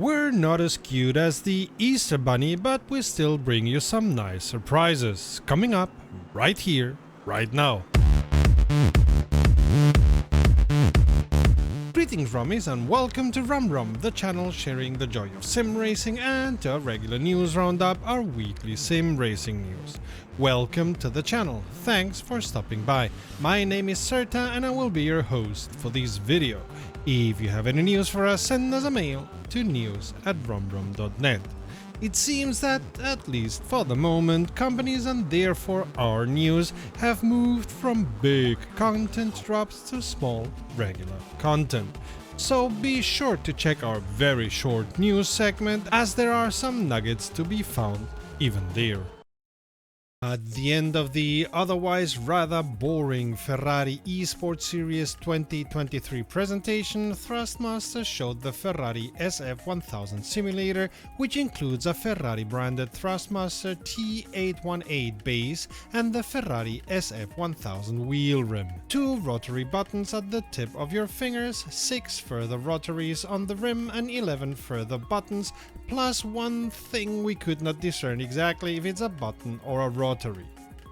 We're not as cute as the Easter Bunny, but we still bring you some nice surprises coming up right here, right now. Greetings Rummies and welcome to Rum, the channel sharing the joy of sim racing, and to our regular news roundup, our weekly sim racing news. Welcome to the channel, thanks for stopping by. My name is Serta and I will be your host for this video. If you have any news for us, send us a mail to news@rumrum.net. It seems that, at least for the moment, companies and therefore our news have moved from big content drops to small, regular content. So be sure to check our very short news segment, as there are some nuggets to be found even there. At the end of the otherwise rather boring Ferrari eSports Series 2023 presentation, Thrustmaster showed the Ferrari SF1000 simulator, which includes a Ferrari-branded Thrustmaster T818 base and the Ferrari SF1000 wheel rim. 2 rotary buttons at the tip of your fingers, 6 further rotaries on the rim and 11 further buttons, plus one thing we could not discern exactly if it's a button or a rotary.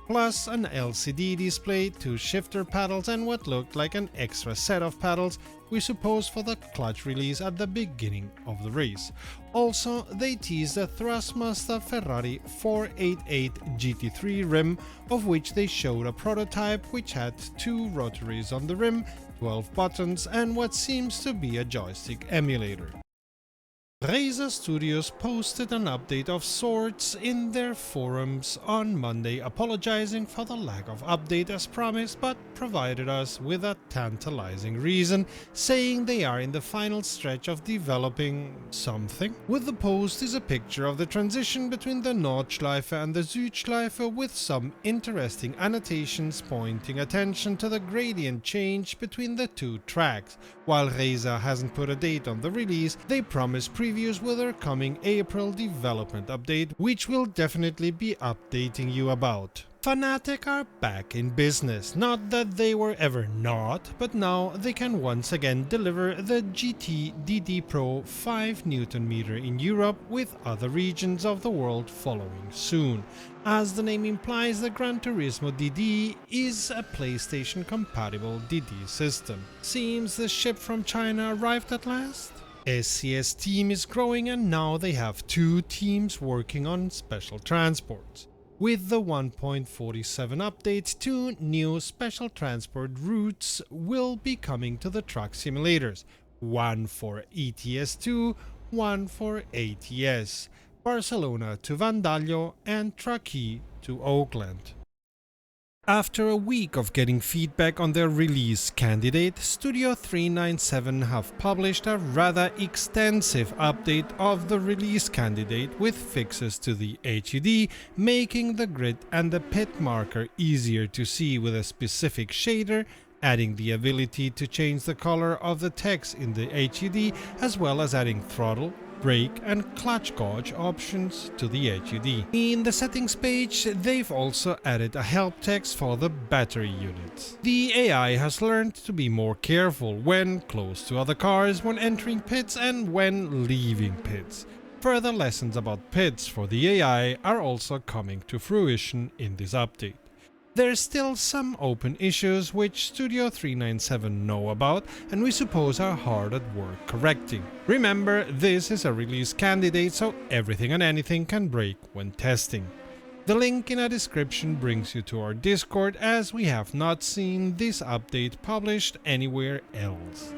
Plus an LCD display, 2 shifter paddles and what looked like an extra set of paddles, we suppose for the clutch release at the beginning of the race. Also, they teased the Thrustmaster Ferrari 488 GT3 rim, of which they showed a prototype which had 2 rotaries on the rim, 12 buttons and what seems to be a joystick emulator. Razer Studios posted an update of sorts in their forums on Monday, apologizing for the lack of update as promised, but provided us with a tantalizing reason, saying they are in the final stretch of developing something. With the post is a picture of the transition between the Nordschleife and the Südschleife, with some interesting annotations pointing attention to the gradient change between the 2 tracks. While Razer hasn't put a date on the release, they promise previews with their coming April development update, which we'll definitely be updating you about. Fanatec are back in business, not that they were ever not, but now they can once again deliver the GT DD Pro 5Nm in Europe, with other regions of the world following soon. As the name implies, the Gran Turismo DD is a PlayStation compatible DD system. Seems the ship from China arrived at last? SCS team is growing and now they have 2 teams working on special transports. With the 1.47 update, 2 new special transport routes will be coming to the truck simulators, one for ETS2, one for ATS, Barcelona to Vandalia and Truckee to Oakland. After a week of getting feedback on their release candidate, Studio 397 have published a rather extensive update of the release candidate with fixes to the HUD, making the grid and the pit marker easier to see with a specific shader, adding the ability to change the color of the text in the HUD, as well as adding throttle, brake and clutch gauge options to the HUD. In the settings page, they've also added a help text for the battery unit. The AI has learned to be more careful when close to other cars, when entering pits and when leaving pits. Further lessons about pits for the AI are also coming to fruition in this update. There's still some open issues which Studio 397 know about and we suppose are hard at work correcting. Remember, this is a release candidate, so everything and anything can break when testing. The link in a description brings you to our Discord, as we have not seen this update published anywhere else.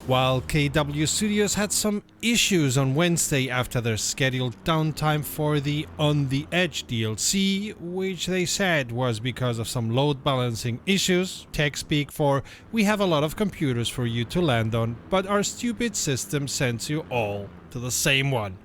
While KW Studios had some issues on Wednesday after their scheduled downtime for the On the Edge DLC, which they said was because of some load balancing issues, tech speak for "we have a lot of computers for you to land on, but our stupid system sends you all to the same one."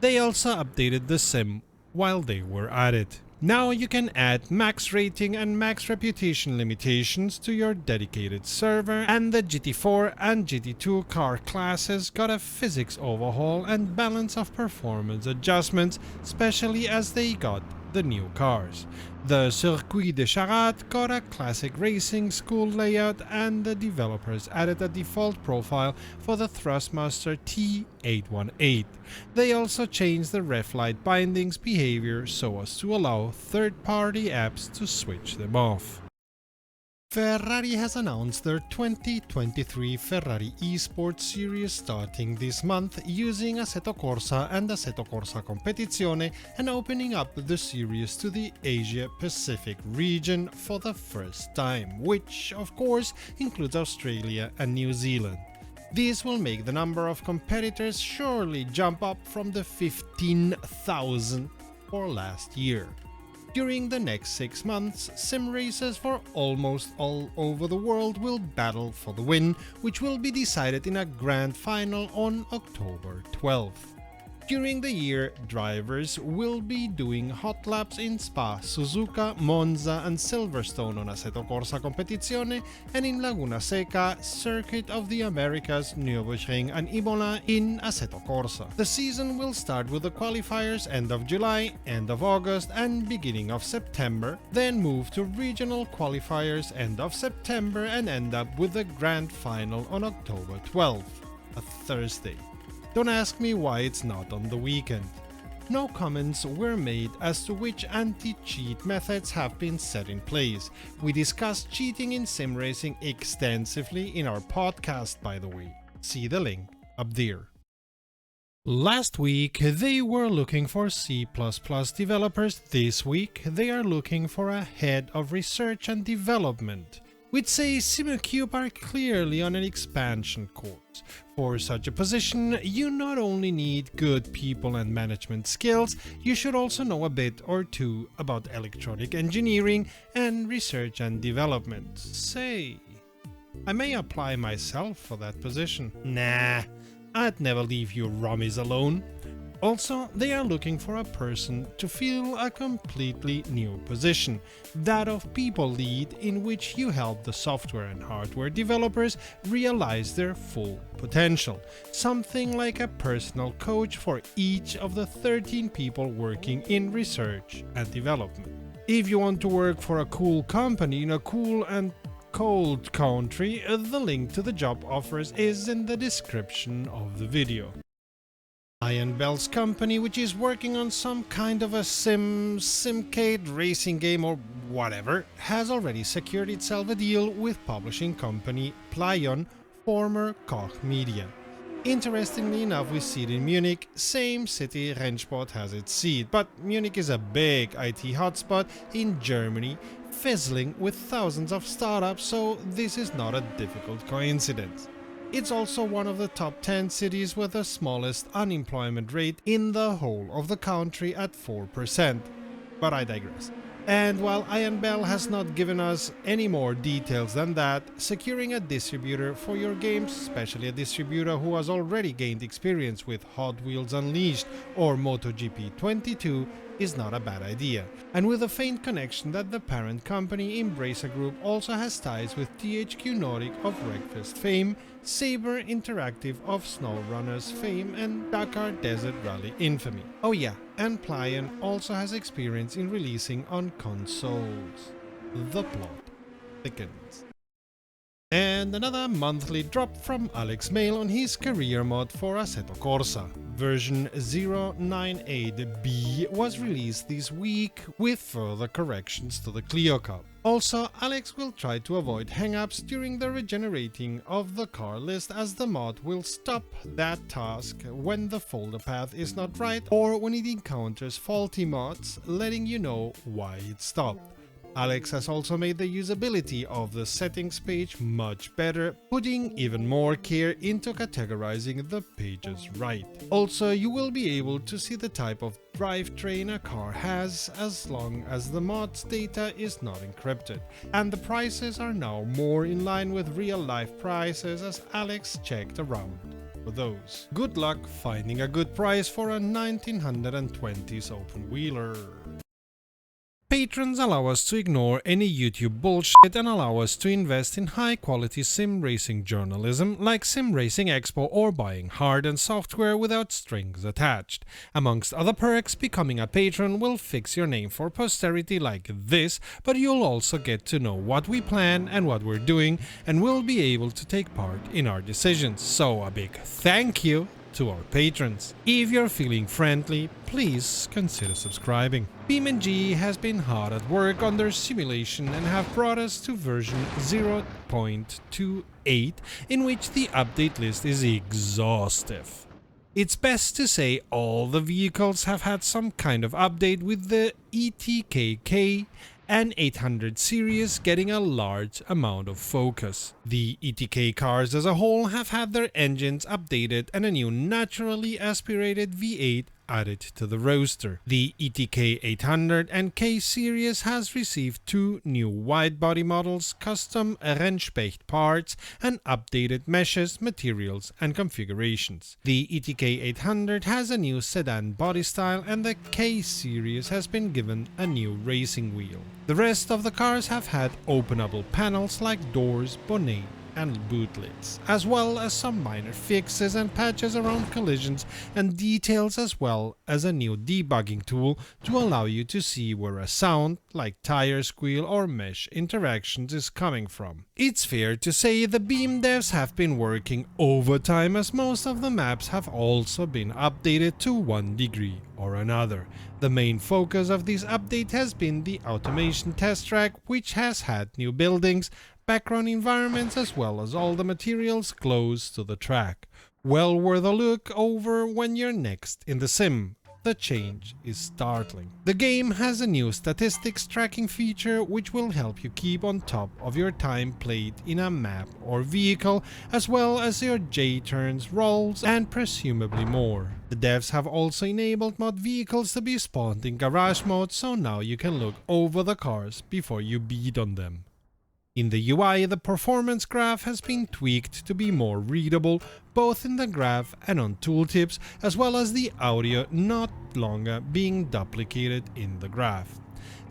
They also updated the sim while they were at it. Now you can add max rating and max reputation limitations to your dedicated server, and the GT4 and GT2 car classes got a physics overhaul and balance of performance adjustments, especially as they got the new cars. The Circuit de Charade got a classic racing school layout, and the developers added a default profile for the Thrustmaster T818. They also changed the ref light bindings behavior so as to allow third-party apps to switch them off. Ferrari has announced their 2023 Ferrari eSports series starting this month using Assetto Corsa and Assetto Corsa Competizione, and opening up the series to the Asia-Pacific region for the first time, which of course includes Australia and New Zealand. This will make the number of competitors surely jump up from the 15,000 for last year. During the next 6 months, sim racers for almost all over the world will battle for the win, which will be decided in a grand final on October 12th. During the year, drivers will be doing hot laps in Spa, Suzuka, Monza and Silverstone on Assetto Corsa Competizione, and in Laguna Seca, Circuit of the Americas, Nürburgring and Imola in Assetto Corsa. The season will start with the qualifiers end of July, end of August and beginning of September, then move to regional qualifiers end of September and end up with the grand final on October 12th, a Thursday. Don't ask me why it's not on the weekend. No comments were made as to which anti-cheat methods have been set in place. We discussed cheating in sim racing extensively in our podcast, by the way. See the link up there. Last week they were looking for C++ developers. This week they are looking for a head of research and development. We'd say SimuCube are clearly on an expansion course. For such a position, you not only need good people and management skills, you should also know a bit or two about electronic engineering and research and development. Say, I may apply myself for that position. Nah, I'd never leave you rummies alone. Also, they are looking for a person to fill a completely new position, that of people lead, in which you help the software and hardware developers realize their full potential. Something like a personal coach for each of the 13 people working in research and development. If you want to work for a cool company in a cool and cold country, the link to the job offers is in the description of the video. Bell's company, which is working on some kind of a simcade racing game or whatever, has already secured itself a deal with publishing company Plaion, former Koch Media. Interestingly enough, we see it in Munich, same city Rennsport has its seat, but Munich is a big IT hotspot in Germany, fizzling with thousands of startups, so this is not a difficult coincidence. It's also one of the top 10 cities with the smallest unemployment rate in the whole of the country at 4%. But I digress. And while Bell has not given us any more details than that, securing a distributor for your games, especially a distributor who has already gained experience with Hot Wheels Unleashed or MotoGP 22, is not a bad idea. And with a faint connection that the parent company Embracer Group also has ties with THQ Nordic of Wreckfest fame, Saber Interactive of SnowRunners fame and Dakar Desert Rally infamy. Oh yeah, and Plaion also has experience in releasing on consoles. The plot thickens. And another monthly drop from Alex Mail on his career mod for Assetto Corsa. Version 098B was released this week with further corrections to the Clio Cup. Also, Alex will try to avoid hangups during the regenerating of the car list, as the mod will stop that task when the folder path is not right or when it encounters faulty mods, letting you know why it stopped. Alex has also made the usability of the settings page much better, putting even more care into categorizing the pages right. Also, you will be able to see the type of drivetrain a car has as long as the mod's data is not encrypted. And the prices are now more in line with real-life prices, as Alex checked around for those. Good luck finding a good price for a 1920s open-wheeler. Patrons allow us to ignore any YouTube bullshit and allow us to invest in high-quality sim racing journalism like Sim Racing Expo or buying hard and software without strings attached. Amongst other perks, becoming a patron will fix your name for posterity like this, but you'll also get to know what we plan and what we're doing, and will be able to take part in our decisions. So a big thank you to our patrons. If you're feeling friendly, please consider subscribing. Beam.NG has been hard at work on their simulation and have brought us to version 0.28, in which the update list is exhaustive. It's best to say all the vehicles have had some kind of update, with the ETKK and 800 series getting a large amount of focus. The ETK cars as a whole have had their engines updated and a new naturally aspirated V8 added to the roster. The ETK 800 and K series has received 2 new wide-body models, custom Rennspecht parts, and updated meshes, materials, and configurations. The ETK 800 has a new sedan body style, and the K series has been given a new racing wheel. The rest of the cars have had openable panels like doors, bonnet, and boot lids, as well as some minor fixes and patches around collisions and details, as well as a new debugging tool to allow you to see where a sound, like tire squeal or mesh interactions, is coming from. It's fair to say the Beam devs have been working overtime, as most of the maps have also been updated to one degree or another. The main focus of this update has been the automation test track, which has had new buildings, background environments, as well as all the materials close to the track. Well worth a look over when you're next in the sim. The change is startling. The game has a new statistics tracking feature which will help you keep on top of your time played in a map or vehicle, as well as your J-turns, rolls, and presumably more. The devs have also enabled mod vehicles to be spawned in garage mode, so now you can look over the cars before you beat on them. In the UI, the performance graph has been tweaked to be more readable, both in the graph and on tooltips, as well as the audio not longer being duplicated in the graph.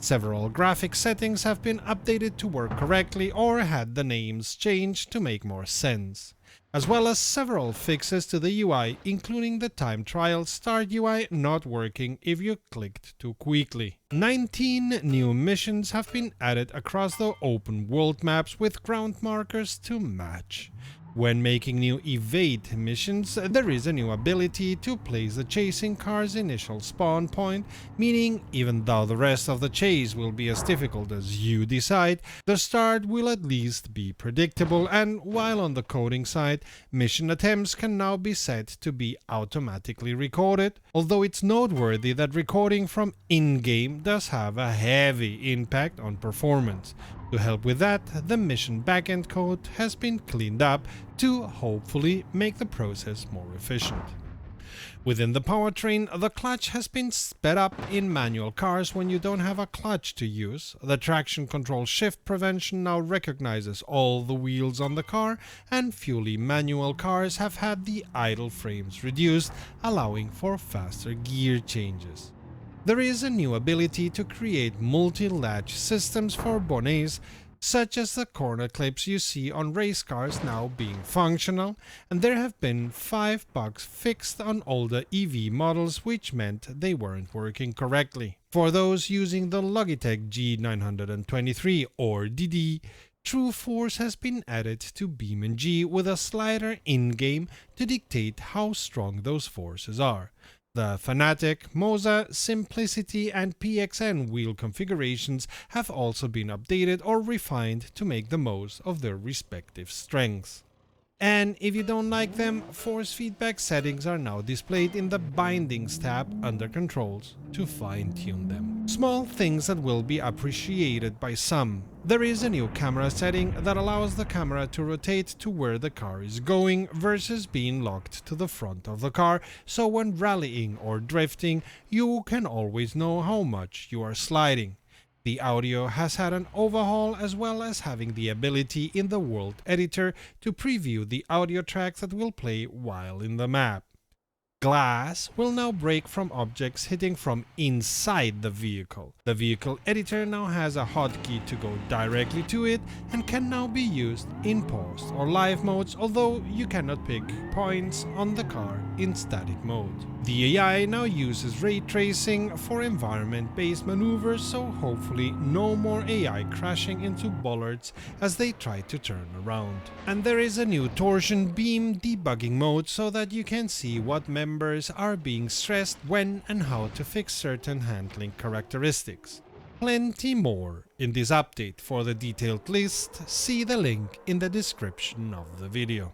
Several graphic settings have been updated to work correctly or had the names changed to make more sense, as well as several fixes to the UI, including the time trial start UI not working if you clicked too quickly. 19 new missions have been added across the open world maps with ground markers to match. When making new evade missions, there is a new ability to place the chasing car's initial spawn point, meaning even though the rest of the chase will be as difficult as you decide, the start will at least be predictable. And while on the coding side, mission attempts can now be set to be automatically recorded, although it's noteworthy that recording from in-game does have a heavy impact on performance. To help with that, the mission backend code has been cleaned up to hopefully make the process more efficient. Within the powertrain, the clutch has been sped up in manual cars when you don't have a clutch to use. The traction control shift prevention now recognizes all the wheels on the car, and fully manual cars have had the idle frames reduced, allowing for faster gear changes. There is a new ability to create multi-latch systems for bonnets, such as the corner clips you see on race cars now being functional, and there have been 5 bugs fixed on older EV models which meant they weren't working correctly. For those using the Logitech G923 or DD, True Force has been added to Beam.NG with a slider in-game to dictate how strong those forces are. The Fanatic, Moza, Simplicity, and PXN wheel configurations have also been updated or refined to make the most of their respective strengths. And if you don't like them, force feedback settings are now displayed in the Bindings tab under Controls to fine-tune them. Small things that will be appreciated by some. There is a new camera setting that allows the camera to rotate to where the car is going versus being locked to the front of the car, so when rallying or drifting, you can always know how much you are sliding. The audio has had an overhaul, as well as having the ability in the world editor to preview the audio tracks that will play while in the map. Glass will now break from objects hitting from inside the vehicle. The vehicle editor now has a hotkey to go directly to it and can now be used in post or live modes, although you cannot pick points on the car in static mode. The AI now uses ray tracing for environment-based maneuvers, so hopefully no more AI crashing into bollards as they try to turn around. And there is a new torsion beam debugging mode so that you can see what members are being stressed when and how to fix certain handling characteristics. Plenty more in this update. For the detailed list, see the link in the description of the video.